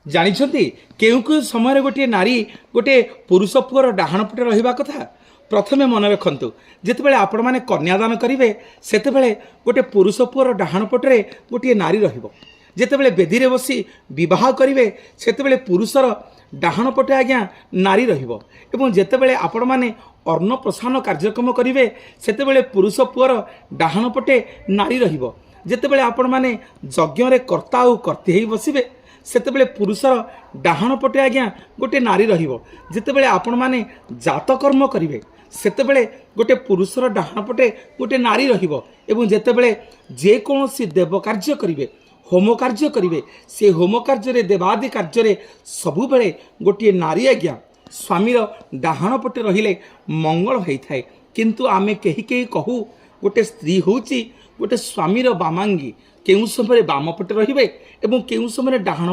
ଜାଣିଛନ୍ତି କେଉଁ କେଉଁ ସମୟରେ ଗୋଟିଏ ନାରୀ ଗୋଟିଏ ପୁରୁଷ ପୁଅର ଡାହାଣ ପଟେ ରହିବା କଥା? ପ୍ରଥମେ ମନେ ରଖନ୍ତୁ, ଯେତେବେଳେ ଆପଣମାନେ କନ୍ୟାଦାନ କରିବେ ସେତେବେଳେ ଗୋଟିଏ ପୁରୁଷ ପୁଅର ଡାହାଣ ପଟରେ ଗୋଟିଏ ନାରୀ ରହିବ। ଯେତେବେଳେ ବେଦୀରେ ବସି ବିବାହ କରିବେ ସେତେବେଳେ ପୁରୁଷର ଡାହାଣ ପଟେ ଆଜ୍ଞା ନାରୀ ରହିବ। ଏବଂ ଯେତେବେଳେ ଆପଣମାନେ ଅନ୍ନପ୍ରଶାନ କାର୍ଯ୍ୟକ୍ରମ କରିବେ ସେତେବେଳେ ପୁରୁଷ ପୁଅର ଡାହାଣ ପଟେ ନାରୀ ରହିବ। ଯେତେବେଳେ ଆପଣମାନେ ଯଜ୍ଞରେ କର୍ତ୍ତା ଆଉ କର୍ତ୍ତୀ ହେଇ ବସିବେ ସେତେବେଳେ ପୁରୁଷର ଡାହାଣ ପଟେ ଆଜ୍ଞା ଗୋଟିଏ ନାରୀ ରହିବ। ଯେତେବେଳେ ଆପଣମାନେ ଜାତକର୍ମ କରିବେ ସେତେବେଳେ ଗୋଟିଏ ପୁରୁଷର ଡାହାଣ ପଟେ ଗୋଟିଏ ନାରୀ ରହିବ। ଏବଂ ଯେତେବେଳେ ଯେକୌଣସି ଦେବ କାର୍ଯ୍ୟ କରିବେ, ହୋମ କାର୍ଯ୍ୟ କରିବେ, ସେ ହୋମ କାର୍ଯ୍ୟରେ ଦେବାଦି କାର୍ଯ୍ୟରେ ସବୁବେଳେ ଗୋଟିଏ ନାରୀ ଆଜ୍ଞା ସ୍ୱାମୀର ଡାହାଣ ପଟେ ରହିଲେ ମଙ୍ଗଳ ହୋଇଥାଏ। କିନ୍ତୁ ଆମେ କେହି କେହି କହୁ ଗୋଟେ ସ୍ତ୍ରୀ ହେଉଛି ଗୋଟେ ସ୍ୱାମୀର ବାମାଙ୍ଗୀ। କେଉଁ ସମୟରେ ବାମ ପଟେ ରହିବେ ଏବଂ କେଉଁ ସମୟରେ ଡାହାଣ